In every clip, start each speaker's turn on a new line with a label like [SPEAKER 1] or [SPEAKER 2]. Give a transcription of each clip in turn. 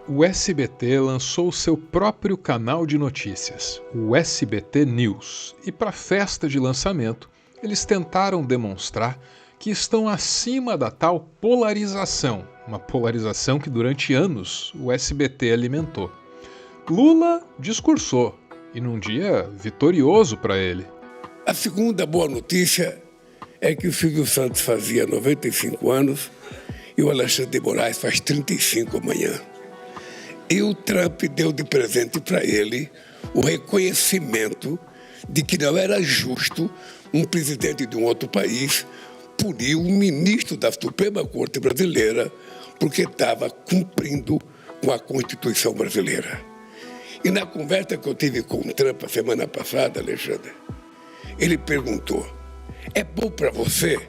[SPEAKER 1] o SBT lançou seu próprio canal de notícias, o SBT News, e para a festa de lançamento, eles tentaram demonstrar que estão acima da tal polarização, uma polarização que durante anos o SBT alimentou. Lula discursou, e num dia vitorioso para ele.
[SPEAKER 2] A segunda boa notícia é que o Silvio Santos fazia 95 anos e o Alexandre de Moraes faz 35 amanhã. E o Trump deu de presente para ele o reconhecimento de que não era justo um presidente de um outro país punir um ministro da Suprema Corte brasileira porque estava cumprindo com a Constituição brasileira. E na conversa que eu tive com o Trump a semana passada, Alexandre, ele perguntou, é bom para você?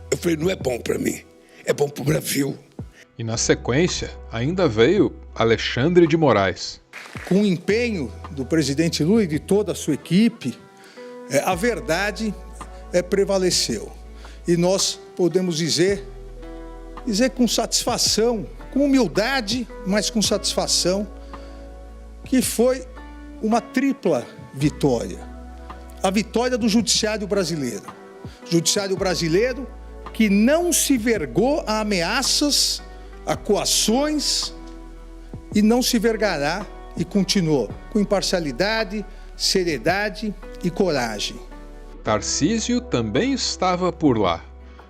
[SPEAKER 2] Eu falei, não é bom para mim, é bom para o Brasil.
[SPEAKER 1] E na sequência, ainda veio Alexandre de Moraes.
[SPEAKER 3] Com o empenho do presidente Lula e de toda a sua equipe, a verdade prevaleceu. E nós podemos dizer com satisfação, com humildade, mas com satisfação, que foi uma tripla vitória. A vitória do judiciário brasileiro. Judiciário brasileiro que não se vergou a ameaças, a coações e não se vergará e continuou com imparcialidade, seriedade e coragem.
[SPEAKER 1] Tarcísio também estava por lá.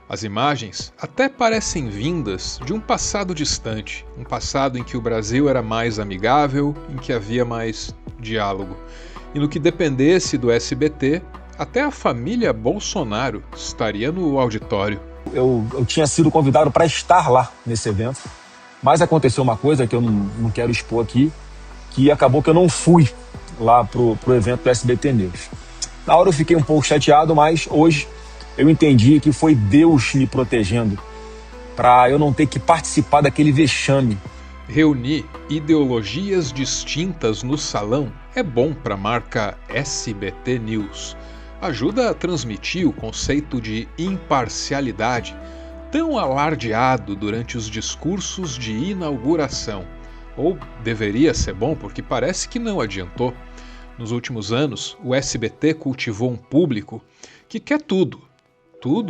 [SPEAKER 1] As imagens até parecem vindas de um passado distante, um passado em que o Brasil era mais amigável, em que havia mais diálogo. E no que dependesse do SBT, até a família Bolsonaro estaria no auditório.
[SPEAKER 4] Eu tinha sido convidado para estar lá nesse evento, mas aconteceu uma coisa que eu não quero expor aqui, que acabou que eu não fui lá pro evento do SBT News. Na hora eu fiquei um pouco chateado, mas hoje eu entendi que foi Deus me protegendo para eu não ter que participar daquele vexame.
[SPEAKER 1] Reunir ideologias distintas no salão é bom para a marca SBT News. Ajuda a transmitir o conceito de imparcialidade, tão alardeado durante os discursos de inauguração. Ou deveria ser bom, porque parece que não adiantou. Nos últimos anos, o SBT cultivou um público que quer tudo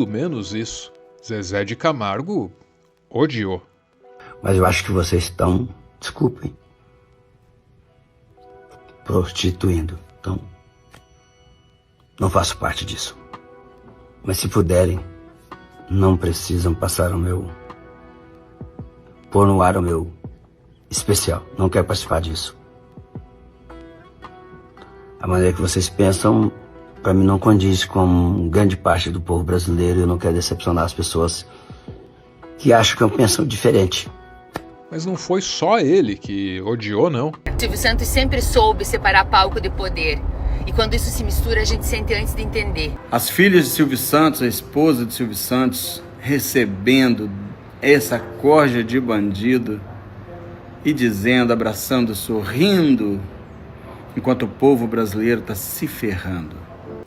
[SPEAKER 1] menos isso. Zezé de Camargo odiou.
[SPEAKER 5] Mas eu acho que vocês estão, desculpem, prostituindo. Então, não faço parte disso. Mas se puderem, não precisam passar pôr no ar o meu especial. Não quero participar disso. A maneira que vocês pensam, para mim, não condiz com grande parte do povo brasileiro. Eu não quero decepcionar as pessoas que acham que eu penso diferente.
[SPEAKER 1] Mas não foi só ele que odiou, não.
[SPEAKER 6] Silvio Santos sempre soube separar palco de poder. E quando isso se mistura, a gente sente antes de entender.
[SPEAKER 7] As filhas de Silvio Santos, a esposa de Silvio Santos, recebendo essa corja de bandido e dizendo, abraçando, sorrindo, enquanto o povo brasileiro está se ferrando.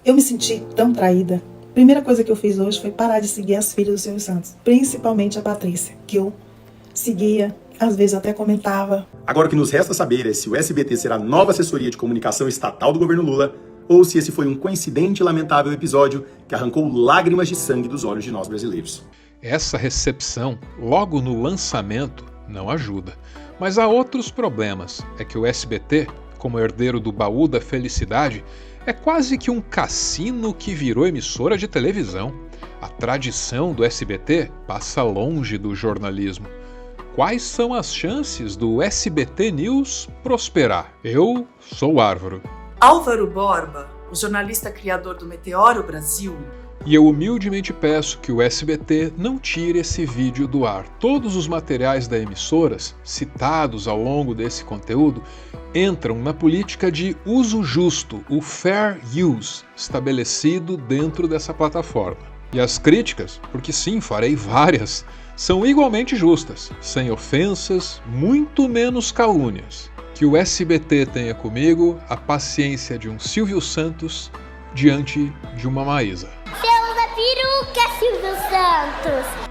[SPEAKER 8] Eu me senti tão traída. A primeira coisa que eu fiz hoje foi parar de seguir as filhas do Silvio Santos, principalmente a Patrícia, que eu seguia, às vezes até comentava.
[SPEAKER 9] Agora o que nos resta saber é se o SBT será a nova assessoria de comunicação estatal do governo Lula ou se esse foi um coincidente e lamentável episódio que arrancou lágrimas de sangue dos olhos de nós brasileiros.
[SPEAKER 1] Essa recepção, logo no lançamento, não ajuda. Mas há outros problemas. É que o SBT, como herdeiro do baú da felicidade, é quase que um cassino que virou emissora de televisão. A tradição do SBT passa longe do jornalismo. Quais são as chances do SBT News prosperar? Eu sou Álvaro.
[SPEAKER 10] Álvaro Borba, o jornalista criador do Meteoro Brasil.
[SPEAKER 1] E eu humildemente peço que o SBT não tire esse vídeo do ar. Todos os materiais da emissora, citados ao longo desse conteúdo, entram na política de uso justo, o Fair Use, estabelecido dentro dessa plataforma. E as críticas, porque sim, farei várias, são igualmente justas, sem ofensas, muito menos calúnias. Que o SBT tenha comigo a paciência de um Silvio Santos diante de uma Maísa.
[SPEAKER 11] Seu da peruca, Silvio Santos!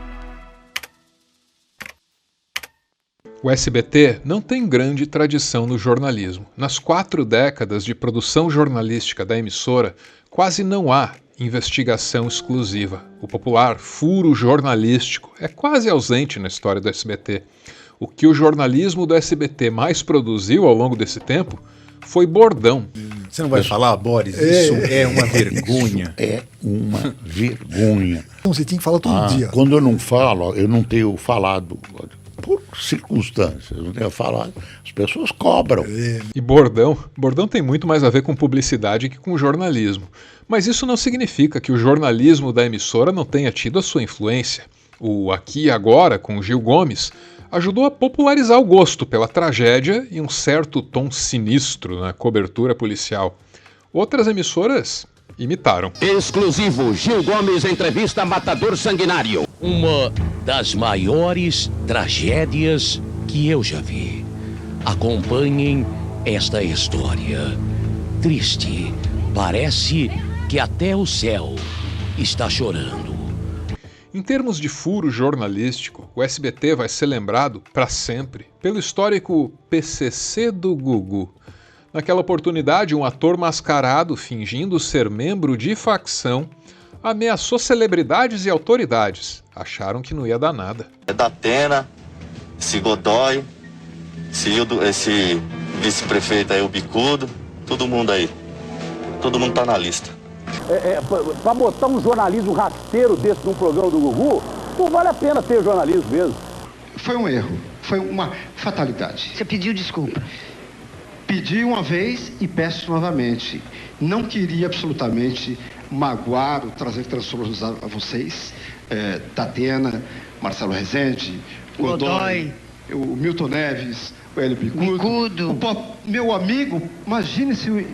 [SPEAKER 1] O SBT não tem grande tradição no jornalismo. Nas 4 décadas de produção jornalística da emissora, quase não há investigação exclusiva. O popular furo jornalístico é quase ausente na história do SBT. O que o jornalismo do SBT mais produziu ao longo desse tempo foi bordão.
[SPEAKER 11] Você não vai falar, Boris? Isso é uma vergonha.
[SPEAKER 12] É uma vergonha.
[SPEAKER 11] Então você tinha que falar todo dia.
[SPEAKER 12] Quando eu não falo, eu não tenho falado, por circunstâncias, eu não tenho falado, as pessoas cobram.
[SPEAKER 1] E bordão tem muito mais a ver com publicidade que com jornalismo. Mas isso não significa que o jornalismo da emissora não tenha tido a sua influência. O Aqui e Agora, com Gil Gomes, ajudou a popularizar o gosto pela tragédia e um certo tom sinistro na cobertura policial. Outras emissoras imitaram.
[SPEAKER 13] Exclusivo, Gil Gomes entrevista Matador Sanguinário. Uma das maiores tragédias que eu já vi. Acompanhem esta história. Triste, parece que até o céu está chorando.
[SPEAKER 1] Em termos de furo jornalístico, o SBT vai ser lembrado para sempre pelo histórico PCC do Gugu. Naquela oportunidade, um ator mascarado, fingindo ser membro de facção, ameaçou celebridades e autoridades. Acharam que não ia dar nada.
[SPEAKER 14] É da Atena, esse Godoy, esse vice-prefeito aí, o Bicudo, todo mundo aí. Todo mundo tá na lista.
[SPEAKER 15] Para botar um jornalismo rasteiro desse num programa do Gugu, não vale a pena ter jornalismo mesmo.
[SPEAKER 16] Foi um erro, foi uma fatalidade.
[SPEAKER 17] Você pediu desculpa?
[SPEAKER 16] Pedi uma vez e peço novamente. Não queria absolutamente magoar ou trazer transtornos a vocês. Tatena, Marcelo Rezende, Godoy, o Milton Neves, o Hélio Bicudo. Meu amigo, imagine-se,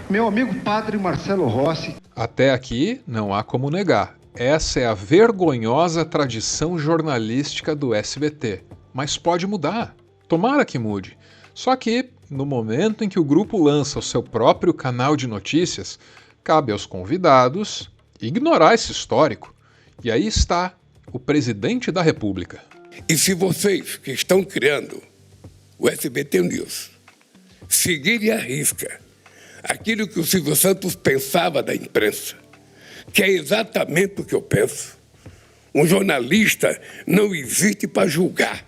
[SPEAKER 16] meu amigo padre Marcelo Rossi.
[SPEAKER 1] Até aqui não há como negar. Essa é a vergonhosa tradição jornalística do SBT. Mas pode mudar. Tomara que mude. Só que, no momento em que o grupo lança o seu próprio canal de notícias, cabe aos convidados ignorar esse histórico. E aí está o presidente da República.
[SPEAKER 2] E se vocês que estão criando o SBT News seguirem à risca aquilo que o Silvio Santos pensava da imprensa, que é exatamente o que eu penso. Um jornalista não existe para julgar.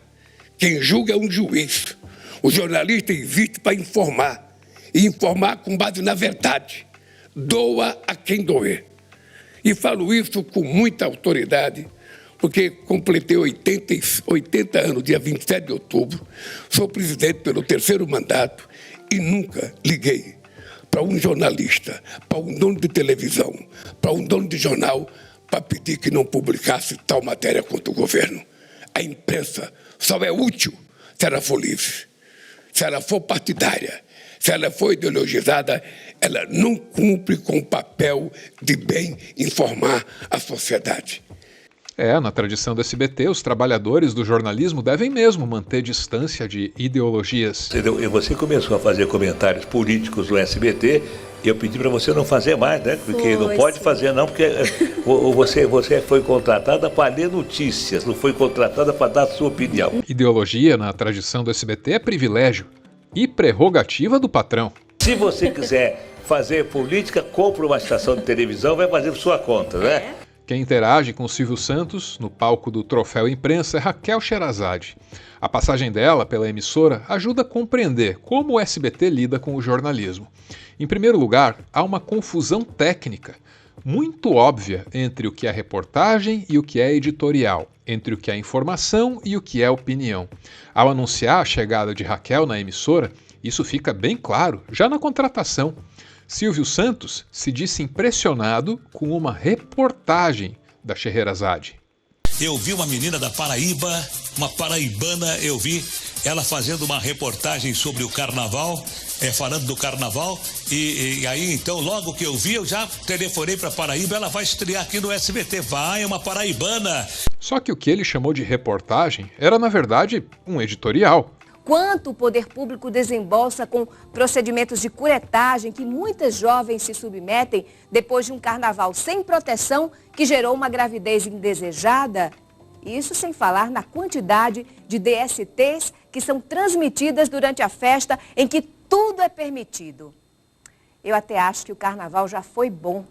[SPEAKER 2] Quem julga é um juiz. O jornalista existe para informar. E informar com base na verdade. Doa a quem doer. E falo isso com muita autoridade, porque completei 80 anos, dia 27 de outubro. Sou presidente pelo 3º mandato e nunca liguei para um jornalista, para um dono de televisão, para um dono de jornal, para pedir que não publicasse tal matéria contra o governo. A imprensa só é útil se ela for livre, se ela for partidária, se ela for ideologizada, ela não cumpre com o papel de bem informar a sociedade.
[SPEAKER 1] Na tradição do SBT, os trabalhadores do jornalismo devem mesmo manter distância de ideologias.
[SPEAKER 18] Você começou a fazer comentários políticos no SBT, e eu pedi para você não fazer mais, né? Porque não pode fazer não, porque você foi contratada para ler notícias, não foi contratada para dar a sua opinião.
[SPEAKER 1] Ideologia na tradição do SBT é privilégio e prerrogativa do patrão.
[SPEAKER 18] Se você quiser fazer política, compra uma estação de televisão, vai fazer por sua conta, né?
[SPEAKER 1] Quem interage com o Silvio Santos no palco do Troféu Imprensa é Raquel Sherazade. A passagem dela pela emissora ajuda a compreender como o SBT lida com o jornalismo. Em primeiro lugar, há uma confusão técnica muito óbvia entre o que é reportagem e o que é editorial, entre o que é informação e o que é opinião. Ao anunciar a chegada de Raquel na emissora, isso fica bem claro, já na contratação. Silvio Santos se disse impressionado com uma reportagem da Sherazade.
[SPEAKER 19] Eu vi uma menina da Paraíba, uma paraibana, eu vi ela fazendo uma reportagem sobre o carnaval, falando do carnaval, e aí então logo que eu vi, eu já telefonei para Paraíba, ela vai estrear aqui no SBT, é uma paraibana.
[SPEAKER 1] Só que o que ele chamou de reportagem era na verdade um editorial.
[SPEAKER 20] Quanto o poder público desembolsa com procedimentos de curetagem que muitas jovens se submetem depois de um carnaval sem proteção que gerou uma gravidez indesejada Isso sem falar na quantidade de DSTs que são transmitidas durante a festa em que tudo é permitido. Eu até acho que o carnaval já foi bom,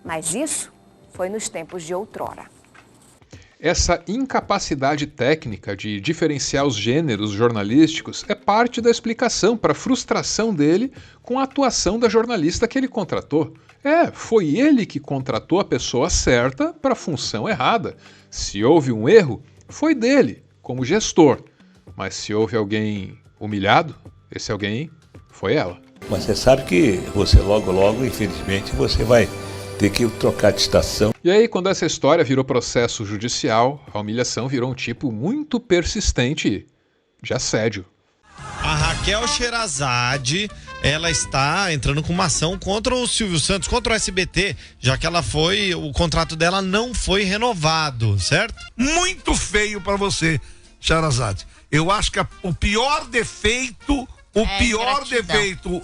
[SPEAKER 20] mas isso foi nos tempos de outrora.
[SPEAKER 1] Essa incapacidade técnica de diferenciar os gêneros jornalísticos é parte da explicação para a frustração dele com a atuação da jornalista que ele contratou. Foi ele que contratou a pessoa certa para a função errada. Se houve um erro, foi dele, como gestor. Mas se houve alguém humilhado, esse alguém foi ela.
[SPEAKER 18] Mas você sabe que você logo, infelizmente, você vai ter que trocar de estação.
[SPEAKER 1] E aí, quando essa história virou processo judicial, a humilhação virou um tipo muito persistente de assédio.
[SPEAKER 17] A Raquel Sherazade, ela está entrando com uma ação contra o Silvio Santos, contra o SBT, já que o contrato dela não foi renovado, certo?
[SPEAKER 21] Muito feio pra você, Sherazade. Eu acho que o pior defeito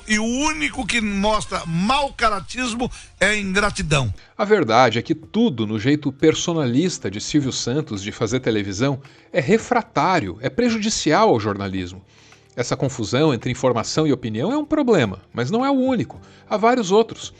[SPEAKER 21] e o único que mostra mau caratismo é a ingratidão.
[SPEAKER 1] A verdade é que tudo no jeito personalista de Silvio Santos de fazer televisão é refratário, é prejudicial ao jornalismo. Essa confusão entre informação e opinião é um problema, mas não é o único. Há vários outros.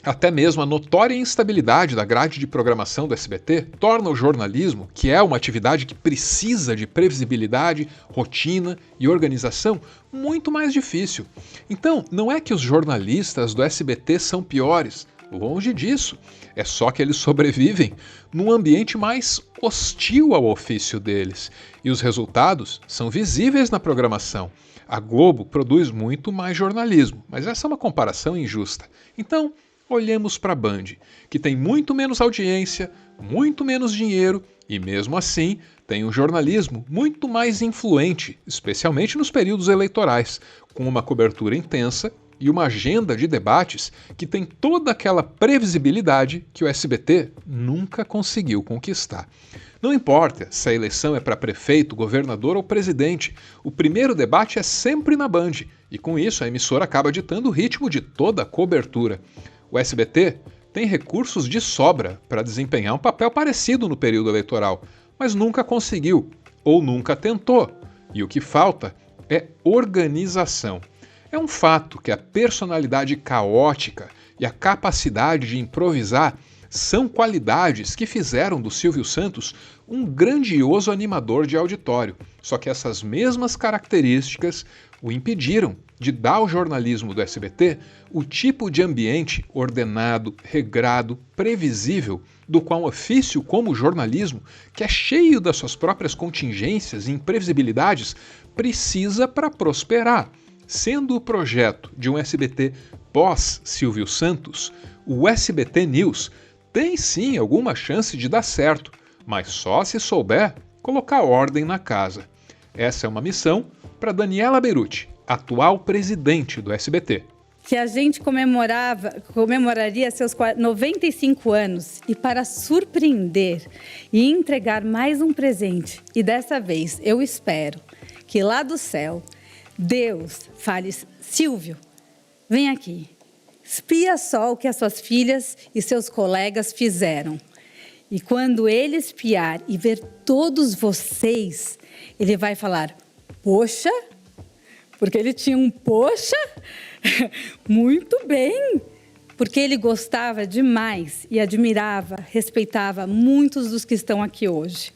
[SPEAKER 1] Até mesmo a notória instabilidade da grade de programação do SBT torna o jornalismo, que é uma atividade que precisa de previsibilidade, rotina e organização, muito mais difícil. Então, não é que os jornalistas do SBT são piores, longe disso. É só que eles sobrevivem num ambiente mais hostil ao ofício deles. E os resultados são visíveis na programação. A Globo produz muito mais jornalismo, mas essa é uma comparação injusta. Então, olhemos para a Band, que tem muito menos audiência, muito menos dinheiro e, mesmo assim, tem um jornalismo muito mais influente, especialmente nos períodos eleitorais, com uma cobertura intensa e uma agenda de debates que tem toda aquela previsibilidade que o SBT nunca conseguiu conquistar. Não importa se a eleição é para prefeito, governador ou presidente, o primeiro debate é sempre na Band, e com isso a emissora acaba ditando o ritmo de toda a cobertura. O SBT tem recursos de sobra para desempenhar um papel parecido no período eleitoral, mas nunca conseguiu, ou nunca tentou. E o que falta é organização. É um fato que a personalidade caótica e a capacidade de improvisar são qualidades que fizeram do Silvio Santos um grandioso animador de auditório. Só que essas mesmas características o impediram de dar ao jornalismo do SBT o tipo de ambiente ordenado, regrado, previsível, do qual um ofício como o jornalismo, que é cheio das suas próprias contingências e imprevisibilidades, precisa para prosperar. Sendo o projeto de um SBT pós-Silvio Santos, o SBT News tem sim alguma chance de dar certo, mas só se souber colocar ordem na casa. Essa é uma missão para Daniela Beruti, atual presidente do SBT.
[SPEAKER 22] Que a gente comemoraria seus 95 anos e para surpreender e entregar mais um presente. E dessa vez eu espero que lá do céu Deus fale: Silvio, vem aqui, espia só o que as suas filhas e seus colegas fizeram. E quando ele espiar e ver todos vocês, ele vai falar: poxa, porque ele tinha um poxa, muito bem, porque ele gostava demais e admirava, respeitava muitos dos que estão aqui hoje.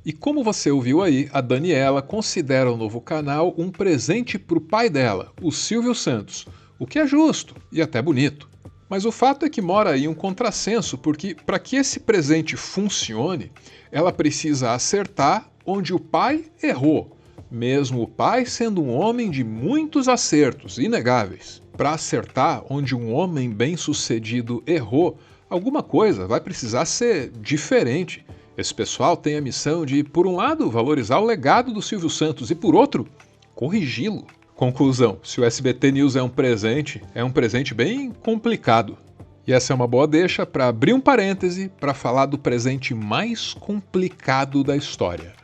[SPEAKER 1] E como você ouviu aí, a Daniela considera o novo canal um presente para o pai dela, o Silvio Santos, o que é justo e até bonito. Mas o fato é que mora aí um contrassenso, porque para que esse presente funcione, ela precisa acertar onde o pai errou, mesmo o pai sendo um homem de muitos acertos inegáveis. Para acertar onde um homem bem-sucedido errou, alguma coisa vai precisar ser diferente. Esse pessoal tem a missão de, por um lado, valorizar o legado do Silvio Santos e, por outro, corrigi-lo. Conclusão: se o SBT News é um presente bem complicado. E essa é uma boa deixa para abrir um parêntese para falar do presente mais complicado da história.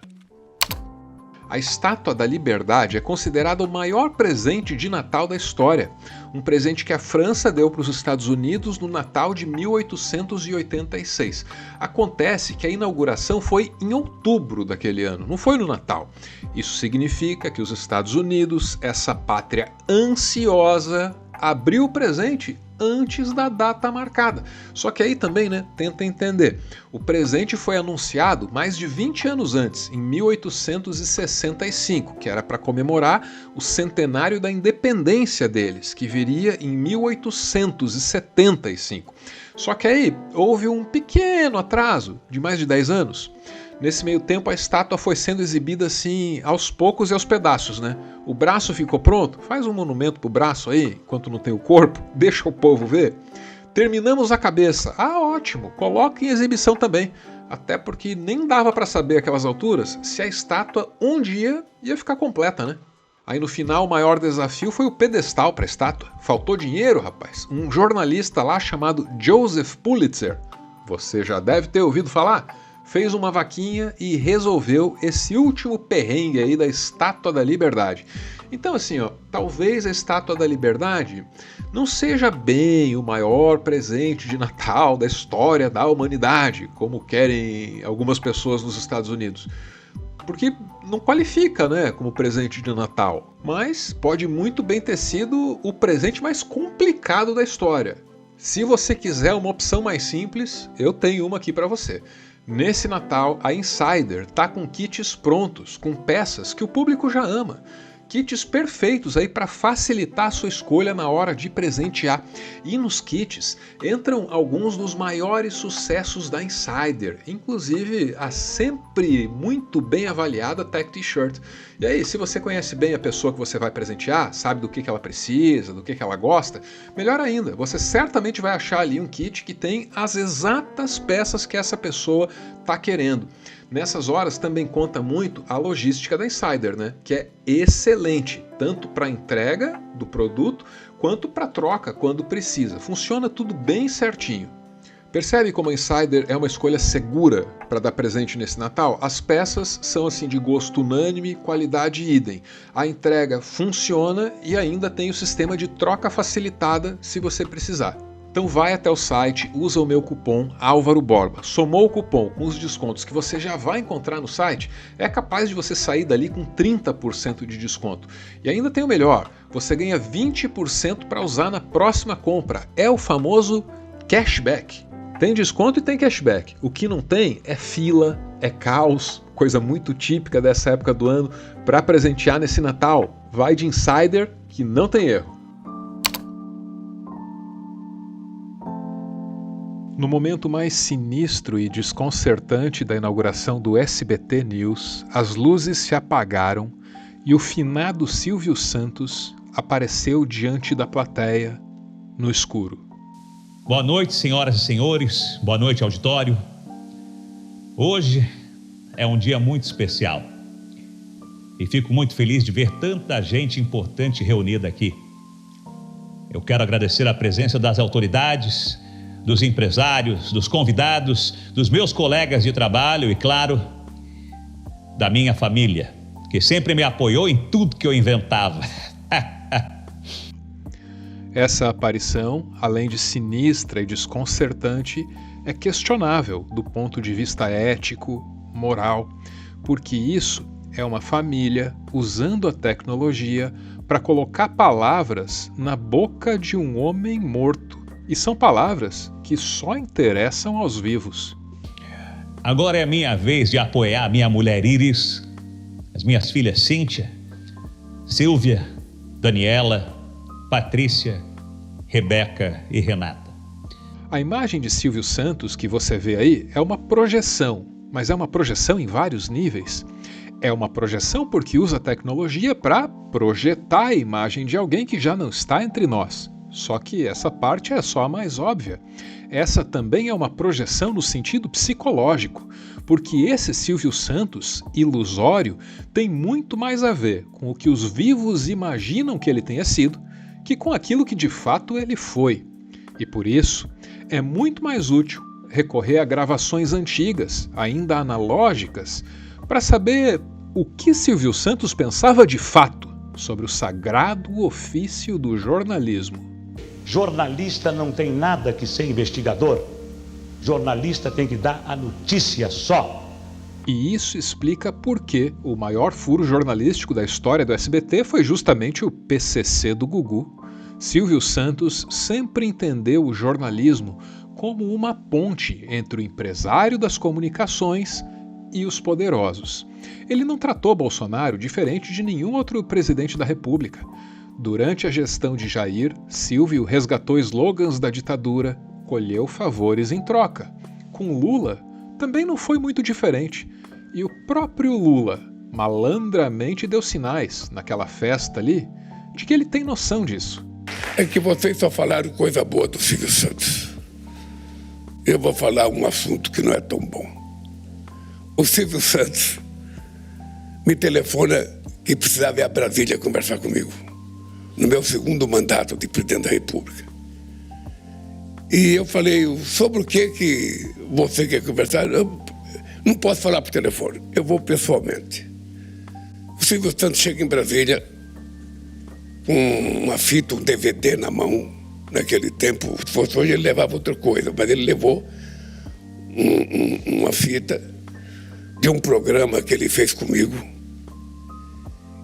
[SPEAKER 1] A Estátua da Liberdade é considerada o maior presente de Natal da história, um presente que a França deu para os Estados Unidos no Natal de 1886. Acontece que a inauguração foi em outubro daquele ano, não foi no Natal. Isso significa que os Estados Unidos, essa pátria ansiosa, abriu o presente antes da data marcada. Só que aí também, tenta entender. O presente foi anunciado mais de 20 anos antes, em 1865, que era para comemorar o centenário da independência deles, que viria em 1875. Só que aí houve um pequeno atraso de mais de 10 anos. Nesse meio tempo, a estátua foi sendo exibida assim, aos poucos e aos pedaços, O braço ficou pronto? Faz um monumento pro braço aí, enquanto não tem o corpo, deixa o povo ver. Terminamos a cabeça. Ah, ótimo, coloca em exibição também. Até porque nem dava para saber aquelas alturas se a estátua um dia ia ficar completa, Aí no final o maior desafio foi o pedestal para a estátua. Faltou dinheiro, rapaz. Um jornalista lá chamado Joseph Pulitzer, você já deve ter ouvido falar, fez uma vaquinha e resolveu esse último perrengue aí da Estátua da Liberdade. Então assim, talvez a Estátua da Liberdade não seja bem o maior presente de Natal da história da humanidade, como querem algumas pessoas nos Estados Unidos. Porque não qualifica, como presente de Natal. Mas pode muito bem ter sido o presente mais complicado da história. Se você quiser uma opção mais simples, eu tenho uma aqui para você. Nesse Natal, a Insider tá com kits prontos, com peças que o público já ama. Kits perfeitos aí para facilitar a sua escolha na hora de presentear. E nos kits entram alguns dos maiores sucessos da Insider, inclusive a sempre muito bem avaliada Tech T-Shirt. E aí, se você conhece bem a pessoa que você vai presentear, sabe do que ela precisa, do que ela gosta, melhor ainda, você certamente vai achar ali um kit que tem as exatas peças que essa pessoa está querendo. Nessas horas também conta muito a logística da Insider, que é excelente, tanto para a entrega do produto quanto para troca quando precisa. Funciona tudo bem certinho. Percebe como a Insider é uma escolha segura para dar presente nesse Natal? As peças são assim de gosto unânime, qualidade idem. A entrega funciona e ainda tem o sistema de troca facilitada se você precisar. Então vai até o site, usa o meu cupom Álvaro Borba. Somou o cupom com os descontos que você já vai encontrar no site, é capaz de você sair dali com 30% de desconto. E ainda tem o melhor, você ganha 20% para usar na próxima compra. É o famoso cashback. Tem desconto e tem cashback. O que não tem é fila, é caos, coisa muito típica dessa época do ano para presentear nesse Natal. Vai de Insider que não tem erro. No momento mais sinistro e desconcertante da inauguração do SBT News, as luzes se apagaram e o finado Silvio Santos apareceu diante da plateia no escuro.
[SPEAKER 3] Boa noite, senhoras e senhores. Boa noite, auditório. Hoje é um dia muito especial e fico muito feliz de ver tanta gente importante reunida aqui. Eu quero agradecer a presença das autoridades, dos empresários, dos convidados, dos meus colegas de trabalho e, claro, da minha família, que sempre me apoiou em tudo que eu inventava.
[SPEAKER 1] Essa aparição, além de sinistra e desconcertante, é questionável do ponto de vista ético, moral, porque isso é uma família usando a tecnologia para colocar palavras na boca de um homem morto. E são palavras que só interessam aos vivos.
[SPEAKER 3] Agora é a minha vez de apoiar a minha mulher Iris, as minhas filhas Cíntia, Silvia, Daniela, Patrícia, Rebeca e Renata.
[SPEAKER 1] A imagem de Silvio Santos que você vê aí é uma projeção, mas é uma projeção em vários níveis. É uma projeção porque usa a tecnologia para projetar a imagem de alguém que já não está entre nós. Só que essa parte é só a mais óbvia. Essa também é uma projeção no sentido psicológico, porque esse Silvio Santos, ilusório, tem muito mais a ver com o que os vivos imaginam que ele tenha sido, que com aquilo que de fato ele foi. E por isso, é muito mais útil recorrer a gravações antigas, ainda analógicas, para saber o que Silvio Santos pensava de fato sobre o sagrado ofício do jornalismo.
[SPEAKER 4] Jornalista não tem nada que ser investigador. Jornalista tem que dar a notícia só.
[SPEAKER 1] E isso explica por que o maior furo jornalístico da história do SBT foi justamente o PCC do Gugu. Silvio Santos sempre entendeu o jornalismo como uma ponte entre o empresário das comunicações e os poderosos. Ele não tratou Bolsonaro diferente de nenhum outro presidente da República. Durante a gestão de Jair, Silvio resgatou slogans da ditadura, colheu favores em troca. Com Lula, também não foi muito diferente. E o próprio Lula malandramente deu sinais, naquela festa ali, de que ele tem noção disso.
[SPEAKER 2] É que vocês só falaram coisa boa do Silvio Santos. Eu vou falar um assunto que não é tão bom. O Silvio Santos me telefona que precisava ir a Brasília conversar comigo, no meu segundo mandato de presidente da República. E eu falei, sobre o que você quer conversar? Eu não posso falar por telefone, eu vou pessoalmente. O Silvio Santos chega em Brasília com uma fita, um DVD na mão. Naquele tempo, se fosse hoje, ele levava outra coisa, mas ele levou uma fita de um programa que ele fez comigo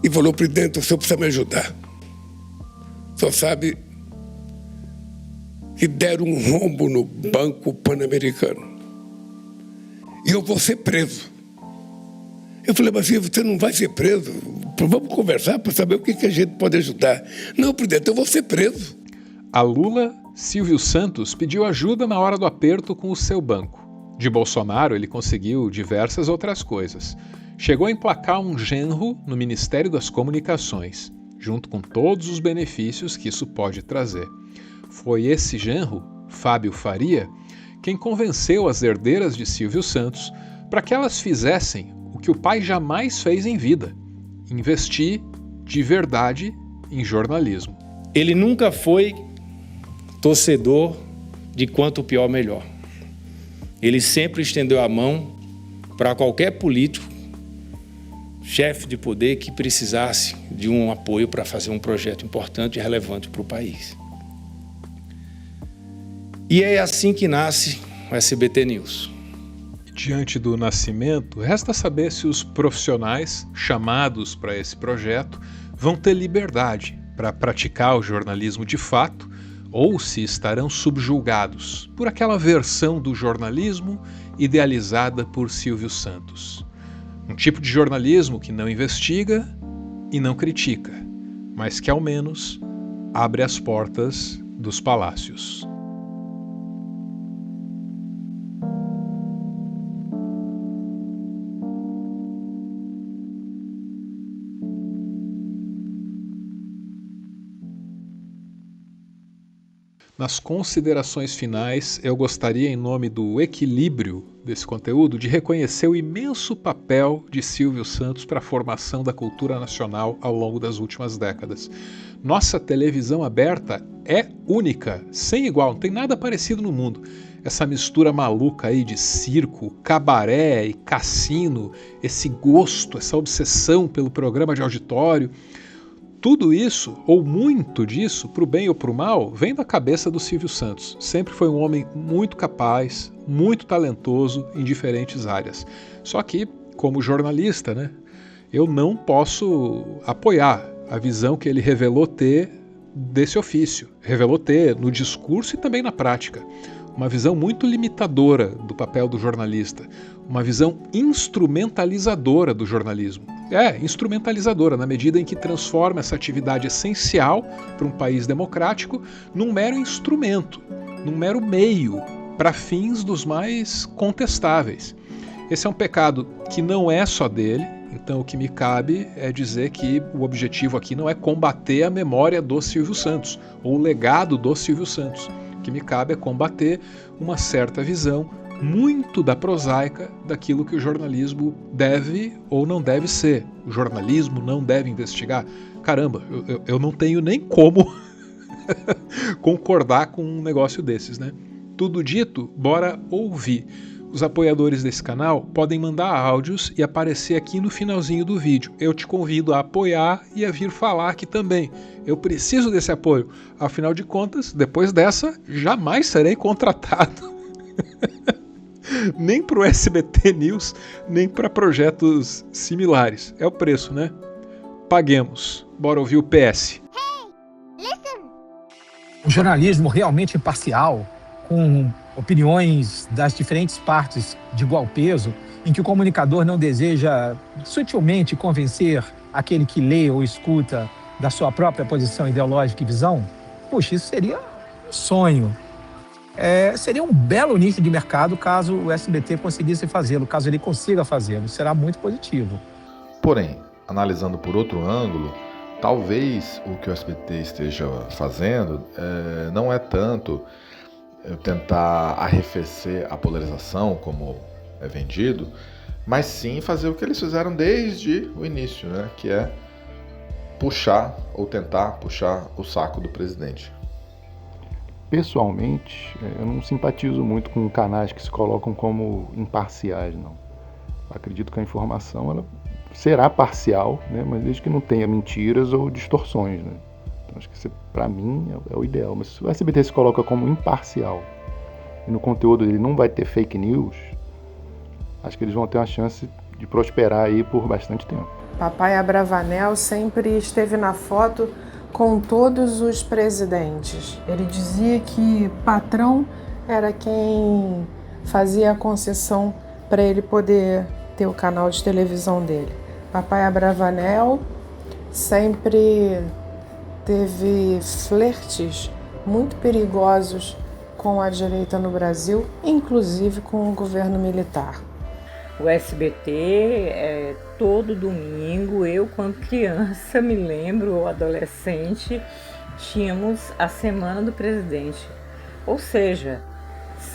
[SPEAKER 2] e falou, presidente, o senhor precisa me ajudar. Só sabe que deram um rombo no Banco Pan-Americano e eu vou ser preso. Eu falei, mas você não vai ser preso? Vamos conversar para saber o que a gente pode ajudar. Não, presidente, eu vou ser preso.
[SPEAKER 1] A Lula, Silvio Santos pediu ajuda na hora do aperto com o seu banco. De Bolsonaro, ele conseguiu diversas outras coisas. Chegou a emplacar um genro no Ministério das Comunicações, junto com todos os benefícios que isso pode trazer. Foi esse genro, Fábio Faria, quem convenceu as herdeiras de Silvio Santos para que elas fizessem o que o pai jamais fez em vida: investir de verdade em jornalismo.
[SPEAKER 5] Ele nunca foi torcedor de quanto pior melhor. Ele sempre estendeu a mão para qualquer político, chefe de poder que precisasse de um apoio para fazer um projeto importante e relevante para o país. E é assim que nasce o SBT News.
[SPEAKER 1] Diante do nascimento, resta saber se os profissionais chamados para esse projeto vão ter liberdade para praticar o jornalismo de fato, ou se estarão subjugados por aquela versão do jornalismo idealizada por Silvio Santos. Um tipo de jornalismo que não investiga e não critica, mas que ao menos abre as portas dos palácios. Nas considerações finais, eu gostaria, em nome do equilíbrio desse conteúdo, de reconhecer o imenso papel de Silvio Santos para a formação da cultura nacional ao longo das últimas décadas. Nossa televisão aberta é única, sem igual, não tem nada parecido no mundo. Essa mistura maluca aí de circo, cabaré e cassino, esse gosto, essa obsessão pelo programa de auditório, tudo isso, ou muito disso, para o bem ou para o mal, vem da cabeça do Silvio Santos. Sempre foi um homem muito capaz, muito talentoso em diferentes áreas. Só que, como jornalista, eu não posso apoiar a visão que ele revelou ter desse ofício. Revelou ter no discurso e também na prática. Uma visão muito limitadora do papel do jornalista. Uma visão instrumentalizadora do jornalismo. Instrumentalizadora, na medida em que transforma essa atividade essencial para um país democrático num mero instrumento, num mero meio para fins dos mais contestáveis. Esse é um pecado que não é só dele, então o que me cabe é dizer que o objetivo aqui não é combater a memória do Silvio Santos, ou o legado do Silvio Santos. O que me cabe é combater uma certa visão muito da prosaica daquilo que o jornalismo deve ou não deve ser. O jornalismo não deve investigar. Caramba, eu não tenho nem como concordar com um negócio desses, Tudo dito, bora ouvir Os apoiadores desse canal podem mandar áudios e aparecer aqui no finalzinho do vídeo. Eu te convido a apoiar e a vir falar aqui também. Eu preciso desse apoio. Afinal de contas, depois dessa, jamais serei contratado. Nem para o SBT News, nem para projetos similares. É o preço, né? Paguemos. Bora ouvir o PS.
[SPEAKER 6] Um jornalismo realmente imparcial, com opiniões das diferentes partes de igual peso, em que o comunicador não deseja sutilmente convencer aquele que lê ou escuta da sua própria posição ideológica e visão, puxa, isso seria um sonho. Seria um belo nicho de mercado caso o SBT conseguisse fazê-lo, caso ele consiga fazê-lo. Será muito positivo.
[SPEAKER 7] Porém, analisando por outro ângulo, talvez o que o SBT esteja fazendo não é tanto tentar arrefecer a polarização, como é vendido, mas sim fazer o que eles fizeram desde o início, né? Que é puxar ou tentar puxar o saco do presidente.
[SPEAKER 23] Pessoalmente, eu não simpatizo muito com canais que se colocam como imparciais, não. Eu acredito que a informação ela será parcial, né? Mas desde que não tenha mentiras ou distorções, né? Então, acho que isso, para mim, é o ideal. Mas se o SBT se coloca como imparcial e no conteúdo ele não vai ter fake news, acho que eles vão ter uma chance de prosperar aí por bastante tempo.
[SPEAKER 24] Papai Abravanel sempre esteve na foto com todos os presidentes. Ele dizia que patrão era quem fazia a concessão para ele poder ter o canal de televisão dele. Papai Abravanel sempre teve flertes muito perigosos com a direita no Brasil, inclusive com o governo militar.
[SPEAKER 25] O SBT, todo domingo, eu quando criança, me lembro, ou adolescente, tínhamos a Semana do Presidente. Ou seja,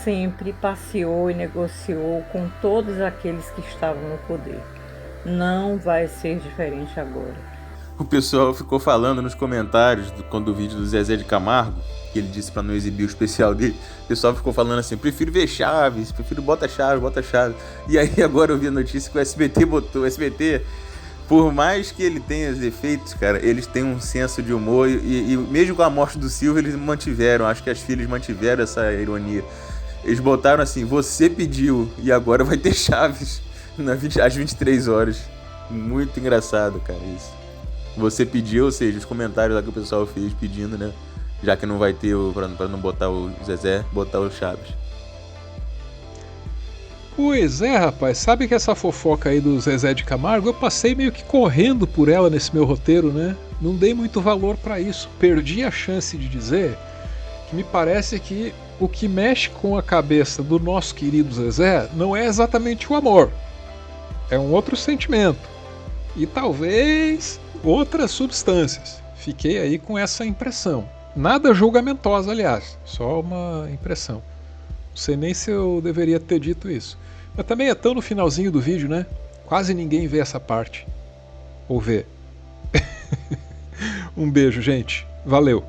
[SPEAKER 25] sempre passeou e negociou com todos aqueles que estavam no poder. Não vai ser diferente agora.
[SPEAKER 26] O pessoal ficou falando nos comentários quando o vídeo do Zezé de Camargo, que ele disse pra não exibir o especial dele, o pessoal ficou falando assim, prefiro ver Chaves, prefiro bota Chaves. E aí agora eu vi a notícia que o SBT botou. O SBT, por mais que ele tenha os defeitos, cara, eles têm um senso de humor e mesmo com a morte do Silvio, eles mantiveram, acho que as filhas mantiveram essa ironia. Eles botaram assim, você pediu e agora vai ter Chaves às 23 horas. Muito engraçado, cara, isso. Você pediu, ou seja, os comentários lá que o pessoal fez pedindo, né? Já que não vai ter, pra não botar o Zezé, botar o Chaves.
[SPEAKER 1] Pois é, rapaz, sabe que essa fofoca aí do Zezé de Camargo, eu passei meio que correndo por ela nesse meu roteiro, né? Não dei muito valor pra isso. Perdi a chance de dizer que me parece que o que mexe com a cabeça do nosso querido Zezé não é exatamente o amor. É um outro sentimento. E talvez outras substâncias. Fiquei aí com essa impressão. Nada julgamentosa, aliás. Só uma impressão. Não sei nem se eu deveria ter dito isso. Mas também é tão no finalzinho do vídeo, né? Quase ninguém vê essa parte. Ou vê. Um beijo, gente. Valeu.